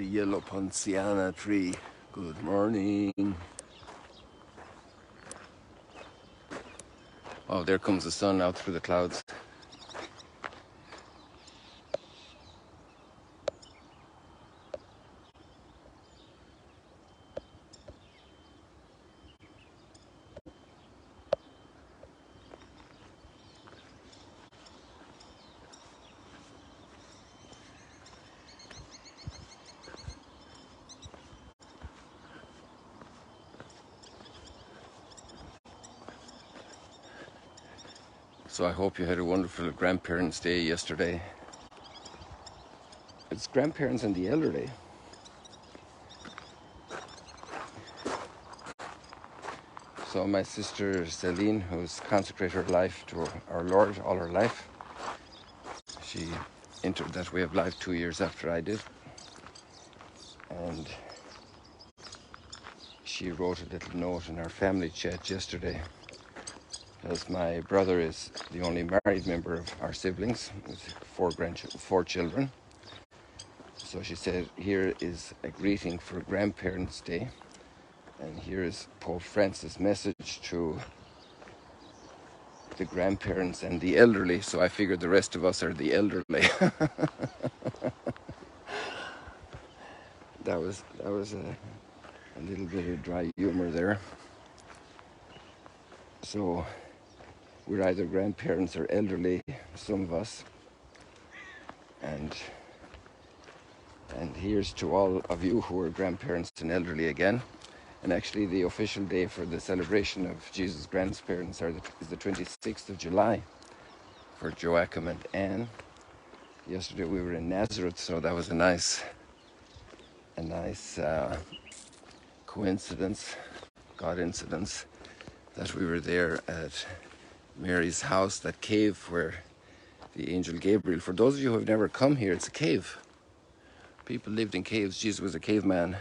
the yellow ponciana tree. Good morning. Oh, there comes the sun out through the clouds. So I hope you had a wonderful Grandparents' Day yesterday. It's Grandparents and the Elderly. So my sister Celine, who's consecrated her life to our Lord all her life, she entered that way of life 2 years after I did. And she wrote a little note in our family chat yesterday, as my brother is the only married member of our siblings with four children. So she said, here is a greeting for Grandparents' Day. And here is Pope Francis' message to the grandparents and the elderly. So I figured the rest of us are the elderly. That was a little bit of dry humor there. So we're either grandparents or elderly, some of us. And here's to all of you who are grandparents and elderly again. And actually the official day for the celebration of Jesus' grandparents is the 26th of July for Joachim and Anne. Yesterday we were in Nazareth, so that was a nice coincidence, God incidence, that we were there at Mary's house, that cave where the angel Gabriel, for those of you who have never come here, it's a cave. People lived in caves. Jesus was a caveman.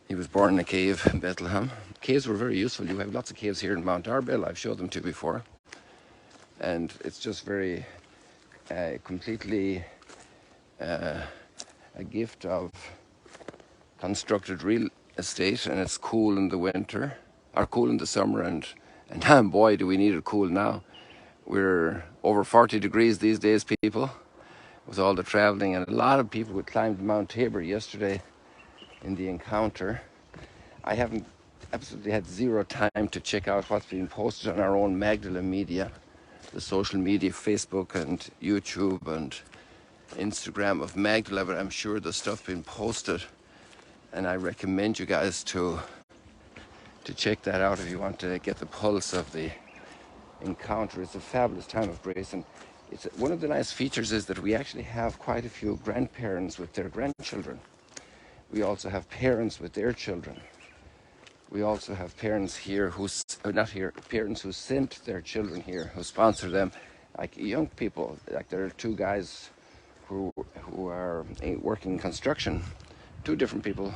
He was born in a cave in Bethlehem. Caves were very useful. You have lots of caves here in Mount Arbel. I've showed them to you before. And it's just very completely a gift of constructed real estate, and it's cool in the winter, or cool in the summer, and boy, do we need it cool now. We're over 40 degrees these days, people, with all the traveling, and a lot of people who climbed Mount Tabor yesterday in the encounter. I haven't absolutely had zero time to check out what's being posted on our own Magdala media, the social media, Facebook and YouTube and Instagram of Magdala, but I'm sure the stuff being posted, and I recommend you guys to check that out if you want to get the pulse of the encounter. It's a fabulous time of grace, and it's one of the nice features is that we actually have quite a few grandparents with their grandchildren. We also have parents with their children. We also have parents here parents who sent their children here, who sponsor them, like young people. Like there are two guys who are working construction, two different people,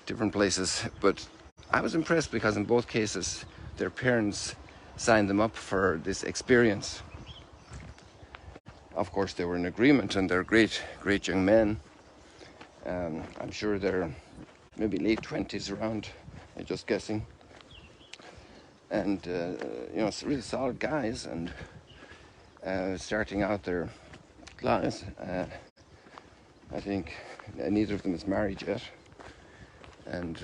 different places. But I was impressed because in both cases, their parents signed them up for this experience. Of course, they were in agreement, and they're great young men. I'm sure they're maybe late 20s around, I'm just guessing. And, it's really solid guys, and starting out their lives. I think neither of them is married yet. And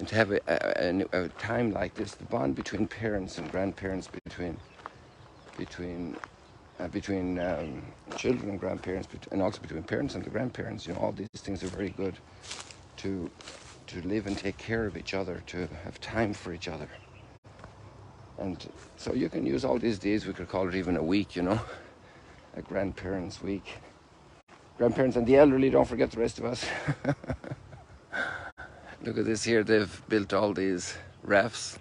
to have a time like this, the bond between parents and grandparents, between children and grandparents, and also between parents and the grandparents, all these things are very good to live and take care of each other, to have time for each other. And so you can use all these days, we could call it even a week, a grandparents' week. Grandparents and the elderly, don't forget the rest of us. Look at this here, they've built all these rafts.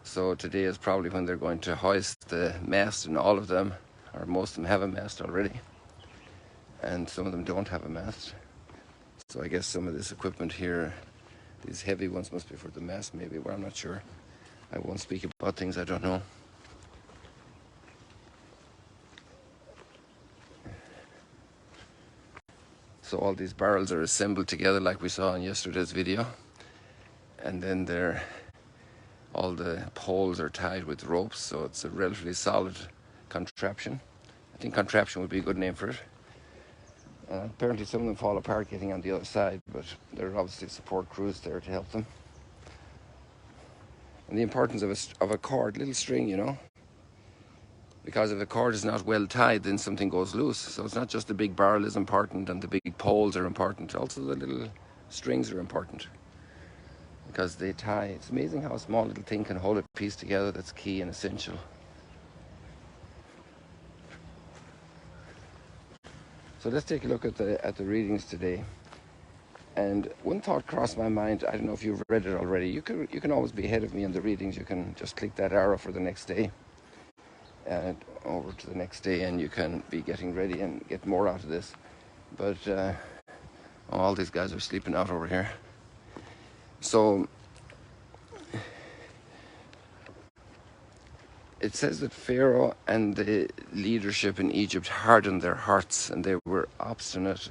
So today is probably when they're going to hoist the mast, and all of them, or most of them, have a mast already. And some of them don't have a mast. So I guess some of this equipment here, these heavy ones, must be for the mast maybe, well, I'm not sure. I won't speak about things I don't know. So all these barrels are assembled together like we saw in yesterday's video. And then all the poles are tied with ropes, so it's a relatively solid contraption. I think contraption would be a good name for it. Apparently some of them fall apart getting on the other side, but there are obviously support crews there to help them. And the importance of a cord, little string, you know. Because if a cord is not well tied, then something goes loose. So it's not just the big barrel is important and the big poles are important. Also the little strings are important. Because they tie. It's amazing how a small little thing can hold a piece together that's key and essential. So let's take a look at the readings today. And one thought crossed my mind. I don't know if you've read it already. You can always be ahead of me in the readings. You can just click that arrow for the next day. And over to the next day, and you can be getting ready and get more out of this. But all these guys are sleeping out over here. So it says that Pharaoh and the leadership in Egypt hardened their hearts, and they were obstinate,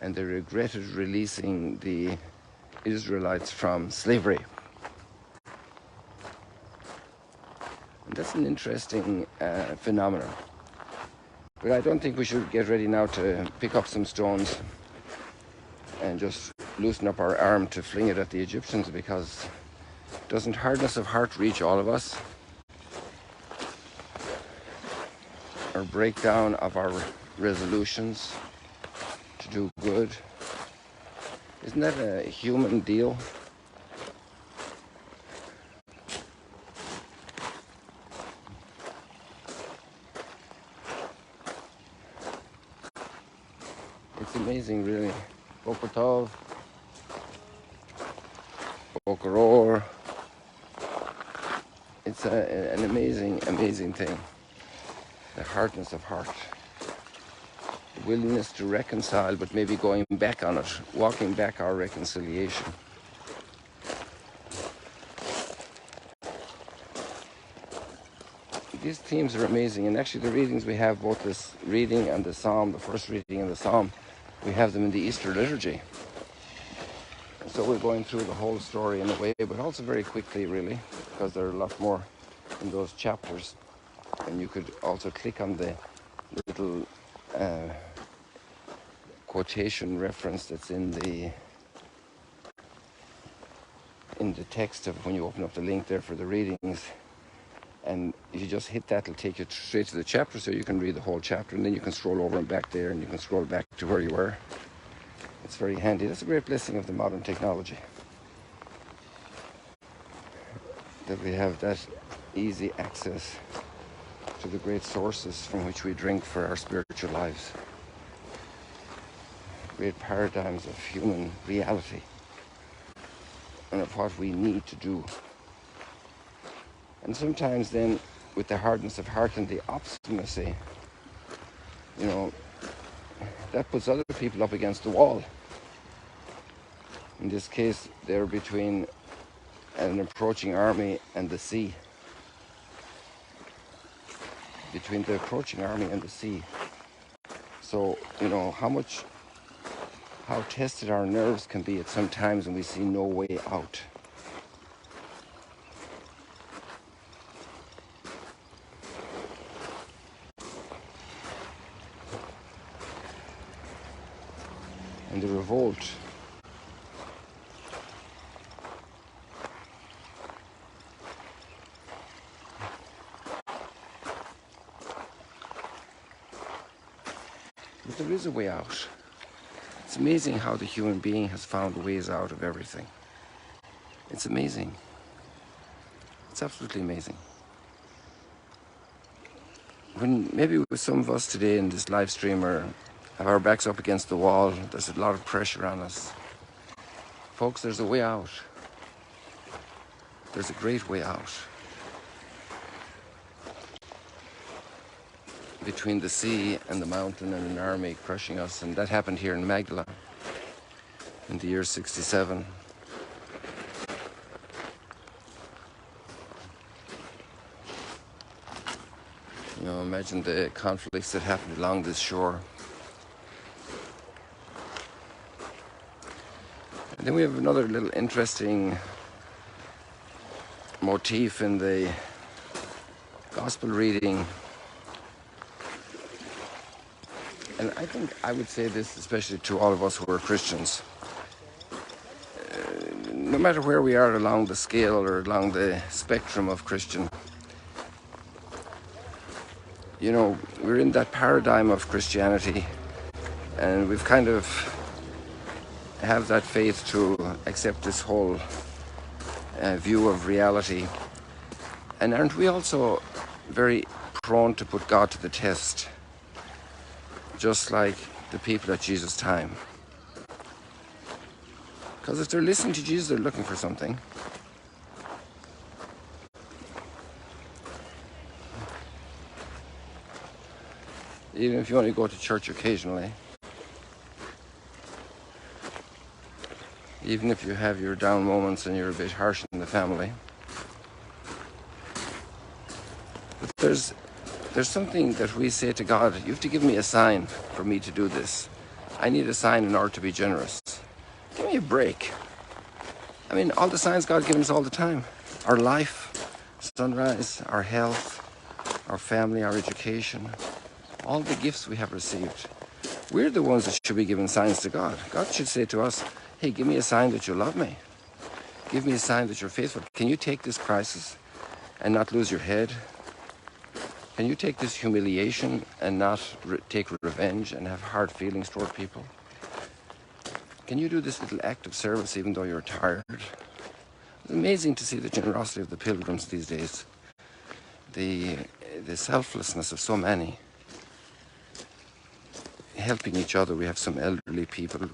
and they regretted releasing the Israelites from slavery. And that's an interesting phenomenon. But I don't think we should get ready now to pick up some stones and just loosen up our arm to fling it at the Egyptians, because doesn't hardness of heart reach all of us? Or breakdown of our resolutions to do good? Isn't that a human deal? It's amazing, really. Boker Tov, Boker Or. It's an amazing thing. The hardness of heart. The willingness to reconcile, but maybe going back on it, walking back our reconciliation. These themes are amazing, and actually the readings we have, both this reading and the psalm, the first reading and the psalm, we have them in the Easter liturgy. So we're going through the whole story in a way, but also very quickly, really, because there are a lot more in those chapters. And you could also click on the little quotation reference that's in the text of when you open up the link there for the readings. And if you just hit that, it'll take you straight to the chapter, so you can read the whole chapter, and then you can scroll over and back there, and you can scroll back to where you were. It's very handy. That's a great blessing of the modern technology, that we have that easy access to the great sources from which we drink for our spiritual lives. Great paradigms of human reality and of what we need to do. And sometimes then, with the hardness of heart and the obstinacy, you know, that puts other people up against the wall. In this case, they're between an approaching army and the sea. Between the approaching army and the sea. So, you know, how tested our nerves can be at some times when we see no way out. And the revolt. But there is a way out. It's amazing how the human being has found ways out of everything. It's amazing. It's absolutely amazing. When maybe with some of us today in this live stream have our backs up against the wall, there's a lot of pressure on us. Folks, there's a way out. There's a great way out. Between the sea and the mountain and an army crushing us, and that happened here in Magdala in the year 67. You know, imagine the conflicts that happened along this shore. And then we have another little interesting motif in the gospel reading. And I think I would say this especially to all of us who are Christians. No matter where we are along the scale or along the spectrum of Christian, you know, we're in that paradigm of Christianity, and we've kind of have that faith to accept this whole view of reality. And aren't we also very prone to put God to the test, just like the people at Jesus' time? Because if they're listening to Jesus, they're looking for something. Even if you only go to church occasionally, even if you have your down moments and you're a bit harsh in the family, but there's something that we say to God: you have to give me a sign for me to do this. I need a sign in order to be generous. Give me a break. I mean, all the signs God gives us all the time. Our life, sunrise, our health, our family, our education, all the gifts we have received. We're the ones that should be giving signs to God. God should say to us, hey, give me a sign that you love me. Give me a sign that you're faithful. Can you take this crisis and not lose your head? Can you take this humiliation and not take revenge and have hard feelings toward people? Can you do this little act of service even though you're tired? It's amazing to see the generosity of the pilgrims these days. The selflessness of so many. Helping each other. We have some elderly people.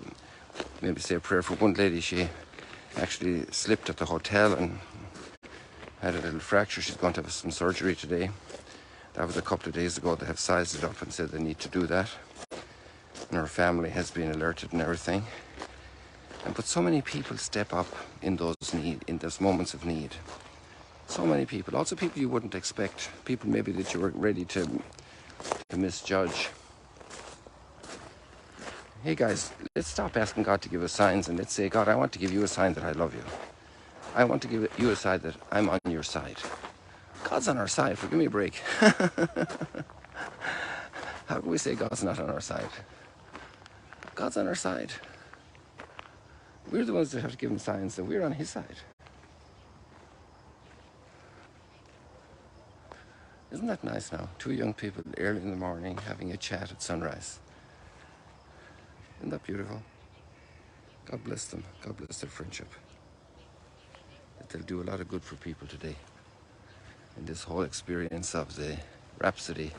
Maybe say a prayer for one lady. She actually slipped at the hotel and had a little fracture. She's going to have some surgery today. That was a couple of days ago. They have sized it up and said they need to do that. And her family has been alerted and everything. But so many people step up in those moments of need. So many people. Also people you wouldn't expect. People maybe that you were ready to misjudge. Hey guys, let's stop asking God to give us signs and let's say, God, I want to give you a sign that I love you. I want to give you a sign that I'm on your side. God's on our side. Give me a break. How can we say God's not on our side? God's on our side. We're the ones that have to give him signs that we're on his side. Isn't that nice now? Two young people early in the morning having a chat at sunrise. Isn't that beautiful? God bless them. God bless their friendship. That they'll do a lot of good for people today. And this whole experience of the Rhapsody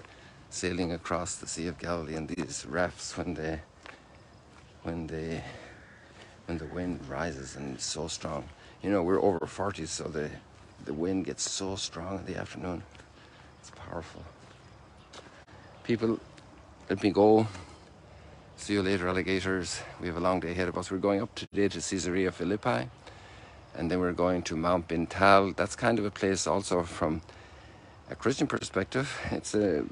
sailing across the Sea of Galilee and these rafts when the wind rises and it's so strong. You know, we're over 40, so the wind gets so strong in the afternoon. It's powerful. People, let me go. See you later, alligators. We have a long day ahead of us. We're going up today to Caesarea Philippi, and then we're going to Mount Bintal. That's kind of a place also from a Christian perspective. It's a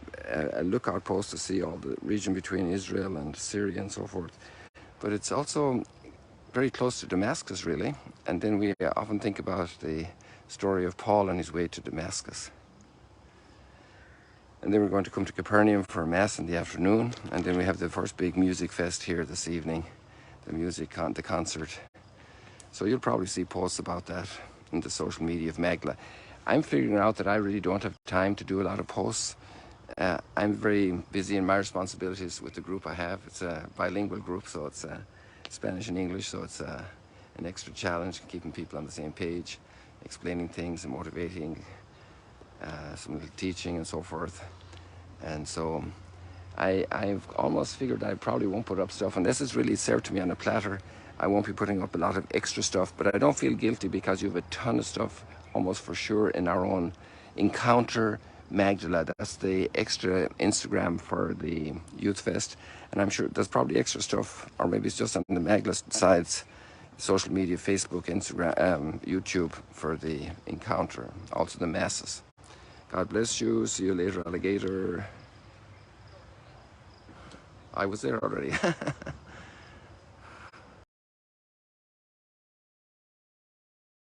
lookout post to see all the region between Israel and Syria and so forth. But it's also very close to Damascus, really. And then we often think about the story of Paul on his way to Damascus. And then we're going to come to Capernaum for a mass in the afternoon. And then we have the first big music fest here this evening, the concert. So you'll probably see posts about that in the social media of Magdala. I'm figuring out that I really don't have time to do a lot of posts. I'm very busy in my responsibilities with the group I have. It's a bilingual group, so it's Spanish and English, so it's an extra challenge, keeping people on the same page, explaining things and motivating, some little teaching and so forth. And so I've almost figured I probably won't put up stuff unless it's really served to me on a platter. I won't be putting up a lot of extra stuff, but I don't feel guilty because you have a ton of stuff almost for sure in our own Encounter Magdala. That's the extra Instagram for the Youth Fest. And I'm sure there's probably extra stuff, or maybe it's just on the Magdala sides, social media, Facebook, Instagram, YouTube for the Encounter, also the masses. God bless you. See you later, alligator. I was there already.